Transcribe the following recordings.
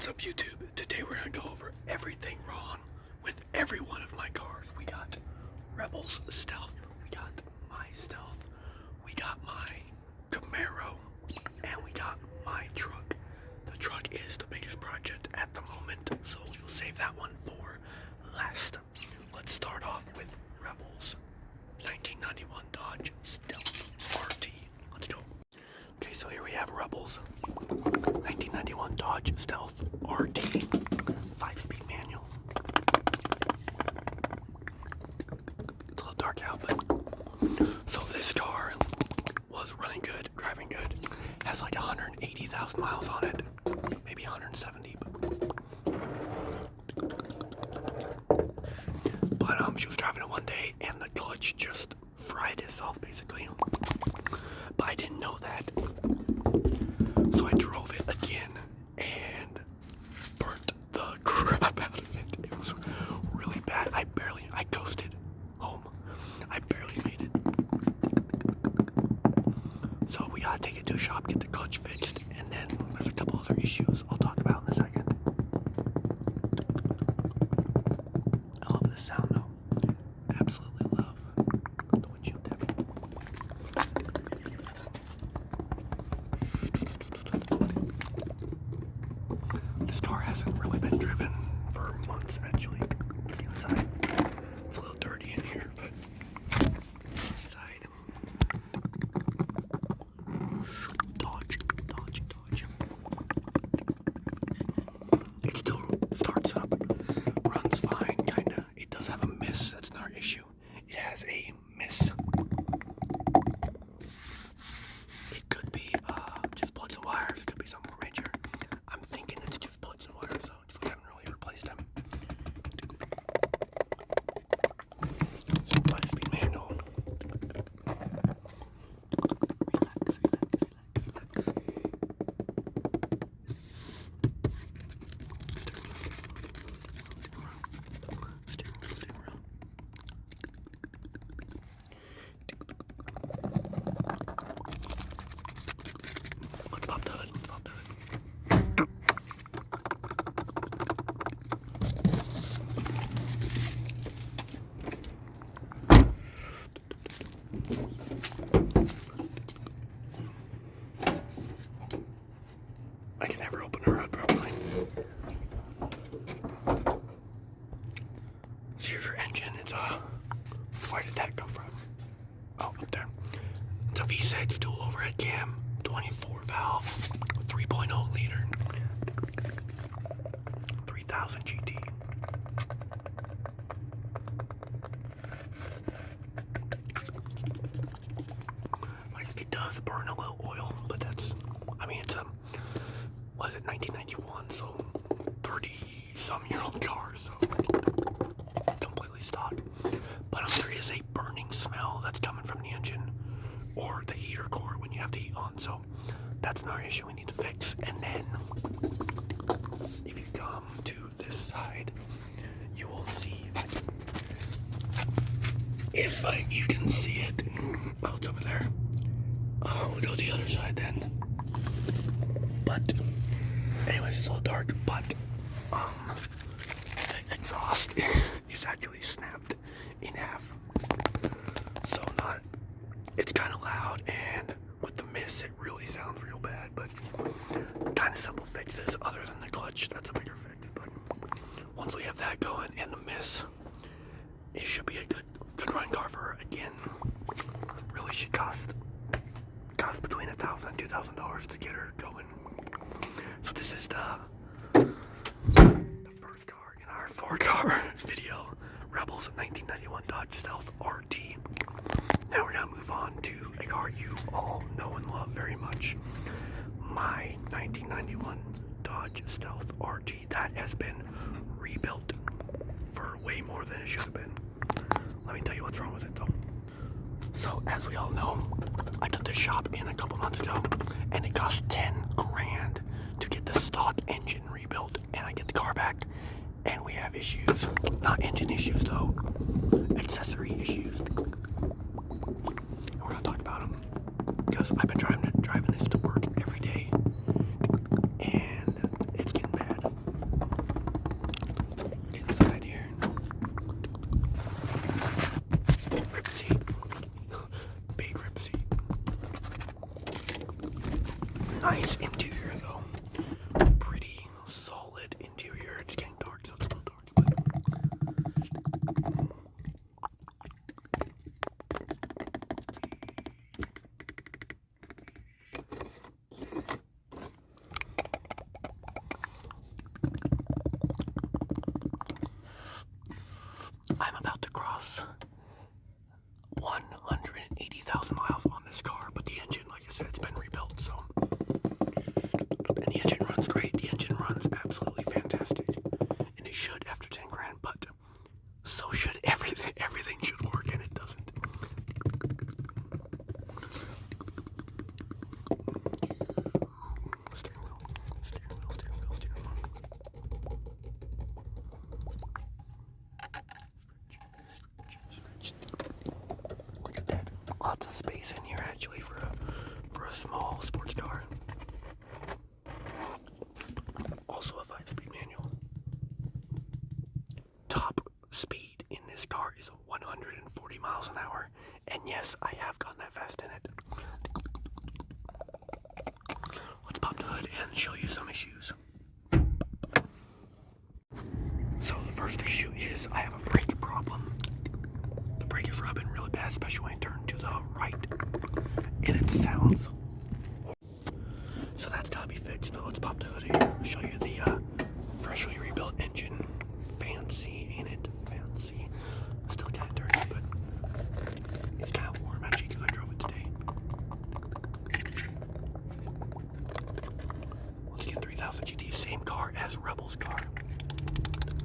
What's up, YouTube? Today we're gonna go over everything wrong with every one of my cars. We got Rebel's Stealth, we got my Stealth, we got my Camaro, and we got my truck. The truck is the biggest project at the moment, so we'll save that one for last. Let's start off with Rebel's 1991 Dodge Stealth RT. Let's go. Okay, so here we have Rebel's 1991 Dodge Stealth RT 5-speed manual. It's a little dark out, but so this car was running good, driving good. Has like 180,000 miles on it, maybe 170. But she was driving it one day, and the clutch just fried itself, basically. But I didn't know that. So I drove it again and burnt the crap out of it. It was really bad. I coasted home. I barely made it. So we gotta take it to a shop, get the clutch fixed, and then there's a couple other issues I'll talk about in a second. I love this sound though. Absolutely love the windshield tapping. This car hasn't really been driven for months, actually. Inside, it's a little dirty in here, but inside, dodge. It still starts up, runs fine, kinda. It does have a miss, that's not an issue. It has a miss. It could be just plugs and wires, it could be something more major. I'm thinking it's just plugs and wires, though, because we haven't really replaced them. So 5-speed manual. Relax. Steering wheel. Let's pop the hood. I can never open her hood properly. So here's her engine. It's where did that come from? Oh, up there. It's a V6 dual overhead cam, 24 valve, 3.0 liter, 3000 GT. It does burn a little oil, but that's, I mean, it's was it 1991, so 30-some-year-old car, so completely stock. But there is a burning smell that's coming from the engine or the heater core when you have the heat on, so that's another issue we need to fix. And then if you come to this side, you will see if you can see it. Oh, it's over there. We'll go to the other side then. But anyways, it's a little dark, but the exhaust is actually snapped in half. So it's kind of loud, and with the miss, it really sounds real bad, but kind of simple fixes other than the clutch. That's a bigger fix, but once we have that going and the miss, it should be a good run car for her again. Really should cost between $1,000 and $2,000 to get her going. So this is the first car in our 4-car video, Rebel's 1991 Dodge Stealth RT. Now we're gonna move on to a car you all know and love very much, my 1991 Dodge Stealth RT that has been rebuilt for way more than it should have been. Let me tell you what's wrong with it though. So as we all know, I took this shop in a couple months ago, and it cost 10 grand to get the stock engine rebuilt, and I get the car back, and we have issues. Not engine issues though, accessory issues. And we're gonna talk about them, because I've been driving this to work every day, and it's getting bad. lots of space in here actually for a small sports car. Also a 5-speed manual. Top speed in this car is 140 miles an hour. And yes, I have gone that fast in it. Let's pop the hood and show you some issues. So the first issue is I have a brake problem. The brake is rubbing really bad, especially when I turn to the right. And it sounds horrible. So that's gotta be fixed. Now let's pop the hood here. Show you the freshly rebuilt engine. Fancy, ain't it? Fancy. Still kind of dirty, but it's kind of warm actually because I drove it today. Once again, 3000 GT, same car as Rebel's car.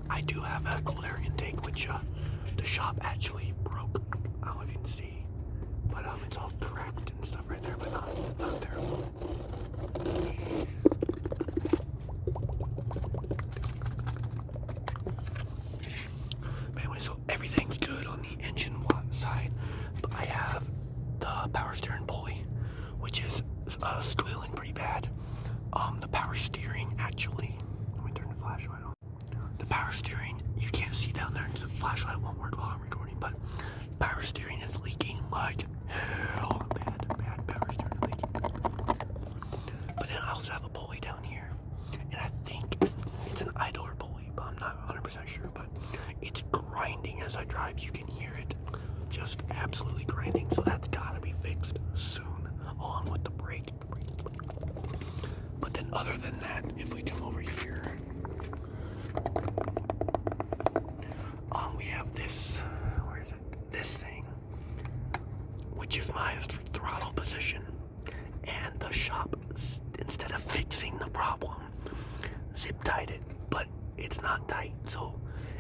I do have a cold air intake, which the shop actually broke. I don't know if you can see, but it's all cracked and stuff right there, but not terrible. But anyway, so everything's good on the engine side, but I have the power steering pulley, which is squealing pretty bad. The power steering actually, let me turn the flashlight on. The power steering, you can't see down there because the flashlight won't work while I'm recording, but power steering is leaking like hell. Bad power steering leaking. But then I also have a pulley down here, and I think it's an idler pulley, but I'm not 100% sure, but it's grinding as I drive. You can hear it just absolutely grinding, so that's gotta be fixed soon, along with the brake. But then other than that, if we come over here, we have this, where is it? This thing, which is my throttle position. And the shop, instead of fixing the problem, zip tied it, but it's not tight. So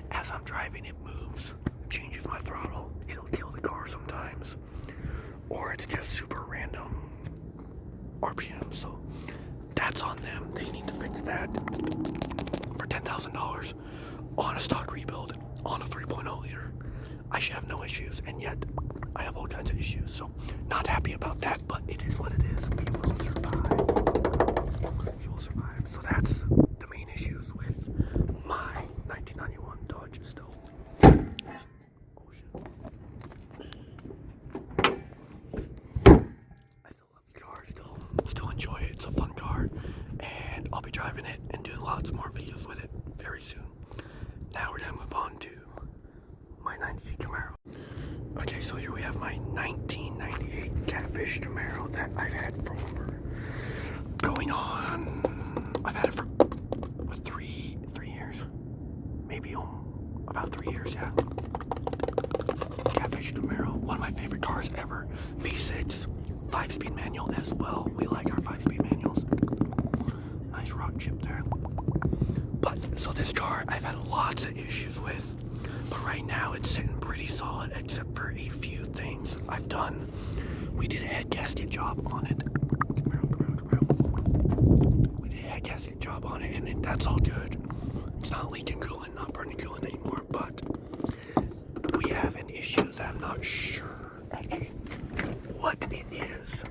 as I'm driving, it moves, changes my throttle. It'll kill the car sometimes, or it's just super random RPM. So that's on them. They need to fix that for $10,000 on a stock rebuild on a 3.0 liter. I should have no issues, and yet I have all kinds of issues. So not happy about that, but it is what it is. We will survive. We will survive. So that's the main issues with my 1991 Dodge Stealth. Oh shit. I still love the car, still enjoy it. It's a fun car, and I'll be driving it and doing lots more videos with it very soon. Now we're gonna move on to my 98 Camaro. Okay, so here we have my 1998 Catfish Camaro that I've had for going on. I've had it for 3 years, maybe about 3 years, yeah. Catfish Camaro, one of my favorite cars ever. V6, 5-speed manual as well. We like our 5-speed manuals. Nice rock chip there. But so this car I've had lots of issues with, but right now it's sitting pretty solid except for a few things I've done. We did a head gasket job on it. We did a head gasket job on it, and that's all good. It's not leaking coolant, not burning coolant anymore, but we have an issue that I'm not sure actually what it is.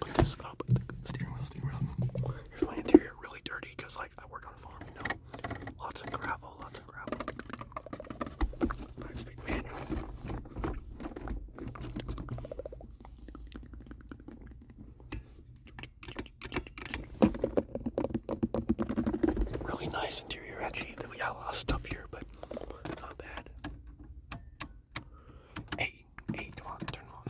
Put this up. Steering wheel. Here's my interior, really dirty because like I work on a farm, you know. Lots of gravel. 5-speed manual. Really nice interior actually. We got a lot of stuff here, but not bad. Hey, come on, turn on.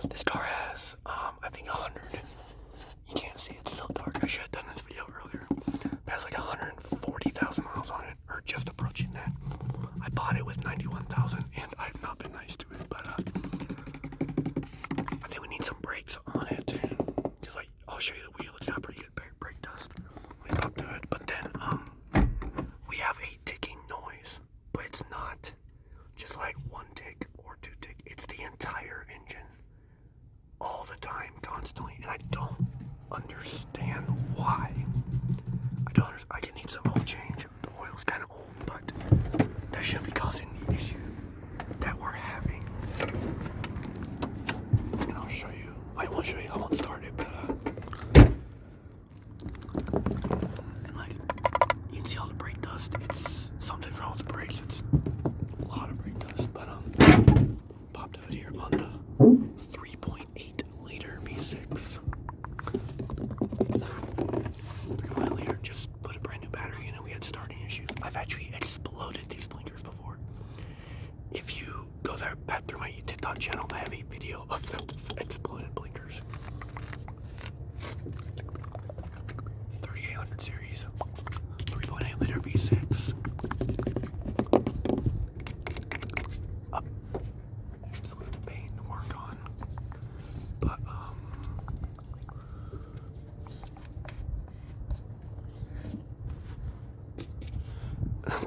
This car has, I think 100, you can't see, it's so dark, I should have done this video earlier. It has like 140,000 miles on it, or just approaching that. I bought it with 91,000, and I've not been nice to it, but I think we need some brakes on it, because like, I'll show you the wheel, it's got pretty good brake dust. Let me pop to it, but then, we have constantly, and I don't understand why. I can need some oil change. The oil's kind of old, but that shouldn't be causing the issue that we're having. And I'll show you. I won't show you. I won't start it, but and like you can see all the brake dust. It's something's wrong with the brakes. It's a lot of brake dust, but popped out here on the 3.8 liter V6. 3.8 liter, just put a brand new battery in and we had starting issues. I've actually exploded these blinkers before. If you go back through my TikTok channel, I have a video of the exploded blinkers. 3800 series, 3.8 liter V6. Absolute pain to work on. But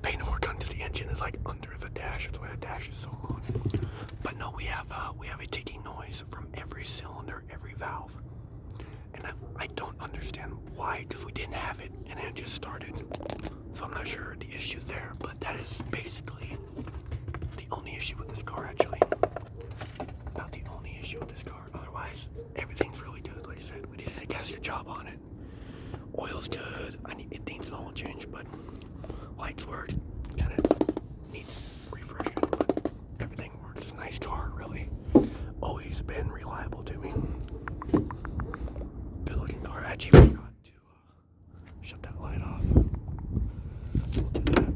pain to work on because the engine is like under the dash. That's why the dash is so long. But no, we have a ticking noise from every cylinder, every valve, and I don't understand why, because we didn't have it and it just started. So I'm not sure the issue's there, but that is basically the only issue with this car, actually. Not the only issue with this car. Otherwise, everything's really good. Like I said, we did a gasket job on it. Oil's good. It needs an oil change, but lights work. Kind of needs refreshing, but everything works. Nice car, really. Always been reliable to me. Good looking car. I actually forgot to shut that light off. We'll do that.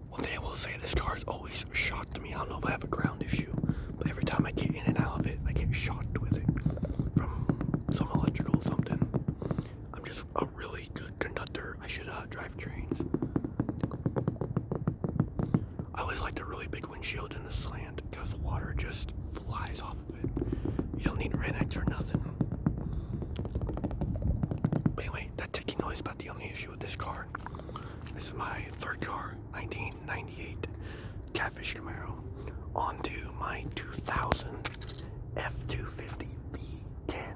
One thing I will say, this car's always shocked me. I don't know if I have a ground issue, but every time I get in and out of it, I get shocked with it from some electrical something. I'm just a really good conductor. I should drive trains. I always like the really big windshield in the slant because the water just flies off of it. You don't need Renex or nothing. But anyway, that ticking noise is about the only issue with this car. This is my third car, 1998 Catfish Camaro, onto my 2000 F250 V10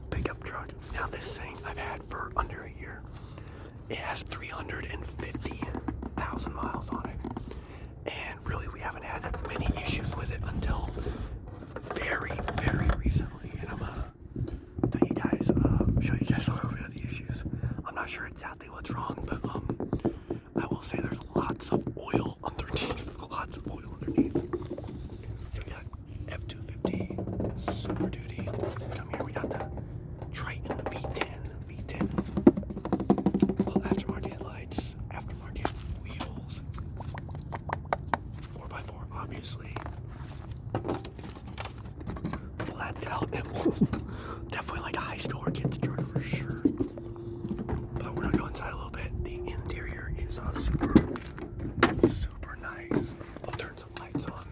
pickup truck. Now this thing I've had for under a year. It has 350,000 miles on it. And really we haven't had many issues with it until very, very recently. And I'm gonna show you guys a little bit of the issues. I'm not sure exactly what's wrong, but I will say there's lots of oil underneath. Lots of oil underneath. So we got F250 Super Duty. Come here, we got the Triton V10. Little aftermarket headlights, aftermarket wheels. 4x4, obviously. Flattened out emblem. Definitely like a high school or kid's truck for sure. But we're gonna go inside a little bit. The interior is super nice. I'll turn some lights on.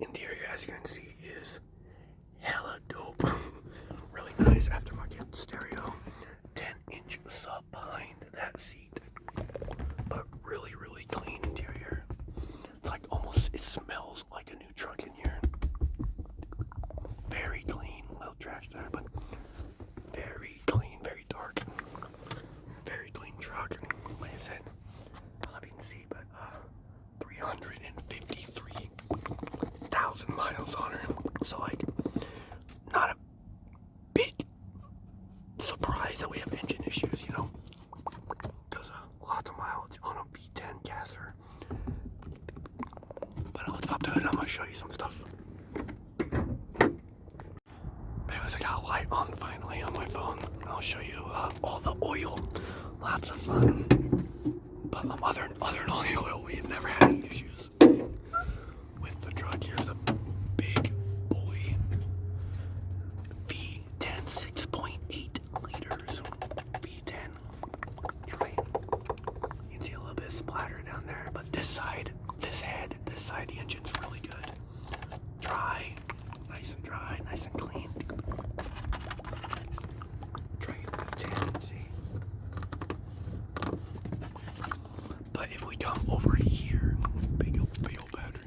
Interior, as you can see, is hella dope. Really nice aftermarket stereo. 10-inch sub behind that seat. But really, really clean interior. It's like almost, it smells like a new truck in here. Very clean. A little trash there, but very clean, very dark. Very clean truck. Like I said, I don't know if you can see, but 353,000 miles on her. So like, not a big surprise that we have engine issues, you know, because lots of mileage on a V10 gasser. But let's pop to it and I'm gonna show you some stuff. Anyways, I got a light on finally on my phone. I'll show you all the oil. Lots of fun. But other than all the oil, we've never had any issues with the truck. Here's a big boy V10 6.8 liters. V10 train. You can see a little bit of splatter down there, but this side, the engine's really good. Dry, nice and clean. Train V10, see. But if we come over here, big old battery.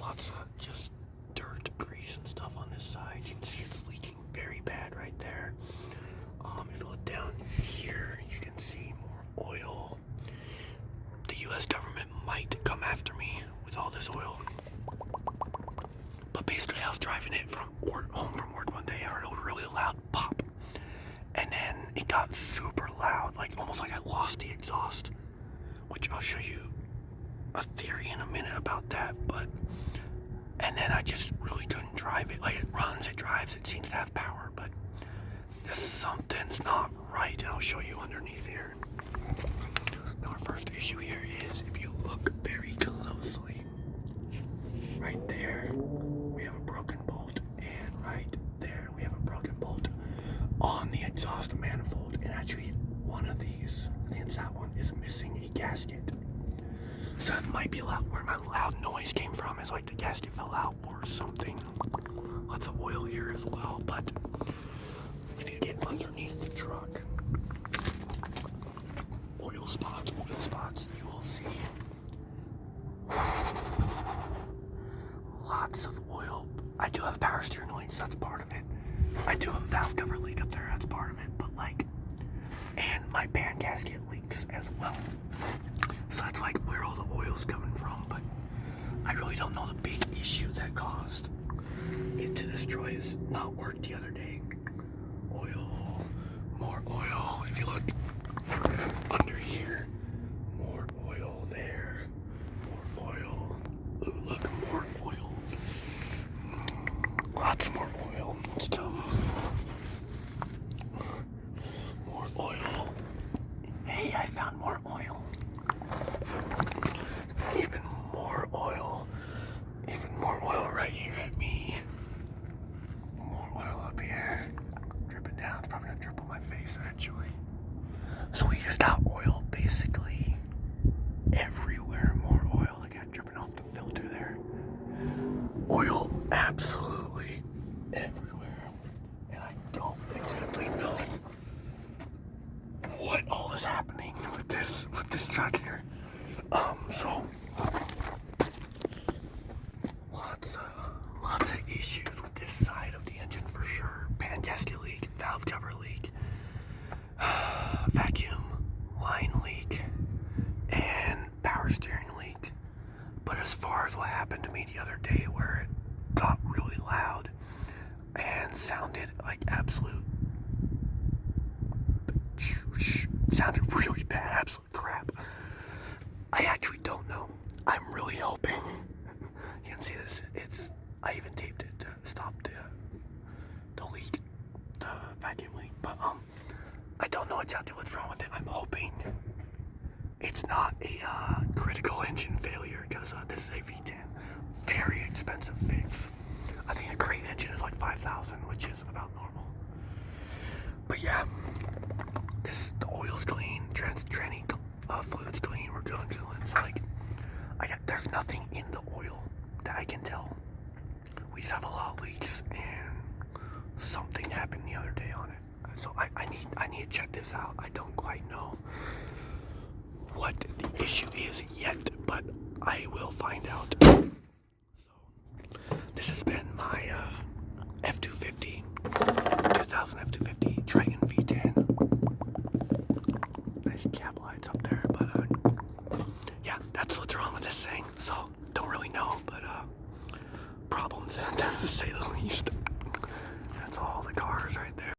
lots of just dirt, grease, and stuff on this side. You can see it's leaking very bad right there. If you look down here, you can see more oil. The U.S. government might come after me with all this oil. But basically, I was driving it from home from work one day. I heard a really loud pop, and then it got super loud, like almost like I lost the exhaust. Which I'll show you a theory in a minute about that. And then I just really couldn't drive it. Like, it runs, it drives, it seems to have power, but something's not right. I'll show you underneath here. Now, our first issue here is, if you look very closely, right there we have a broken bolt, and right there we have a broken bolt on the exhaust manifold. And actually, one of these, I think it's that one, is missing a gasket. So that might be where my loud noise came from, is like the gasket fell out or something. Lots of oil here as well. But if you get underneath the truck, oil spots, you will see lots of oil. I do have power steering leaks, that's part of it. I do have a valve cover leak up there, that's part of it. But and my pan gasket leaks as well. So that's like where all the oil's coming from. But I really don't know the big issue that caused it to destroy his not work the other day. Oil, more oil. If you look under here, more oil there, more oil. Ooh, look, more oil. Lots more oil. Let's come. More oil. Hey, I found more oil. Even more oil. Even more oil right here at me. More oil up here. Dripping down. It's probably gonna drip on my face, actually. So we just got oil basically everywhere. More oil. Look at it dripping off the filter there. Oil absolutely everywhere. And I don't exactly know what all is happening with this truck here. So lots of issues with this side of the engine for sure. Pan gasket leak, valve cover leak, vacuum line leak, and power steering leak. But as far as what happened to me the other day, where it got really loud and sounded like sounded really bad, absolute crap, I actually don't know. I'm really hoping. You can see this. I even taped it to stop the leak, the vacuum leak. But I don't know exactly what's wrong with it. I'm hoping it's not a critical engine failure, because this is a V10, very expensive fix. I think a crate engine is like $5,000, which is about normal. But yeah, the oil's clean, tranny fluid's clean. We're doing good. It's like there's nothing in the oil that I can tell. We just have a lot of leaks, and something happened the other day on it. So I need to check this out. I don't quite know what the issue is yet, but I will find out. So this has been my F250, 2000 F250 Triton V10. Nice cab lights up there, but yeah, that's what's wrong with this thing. So don't really know, but problems, to say the least. That's all the cars right there.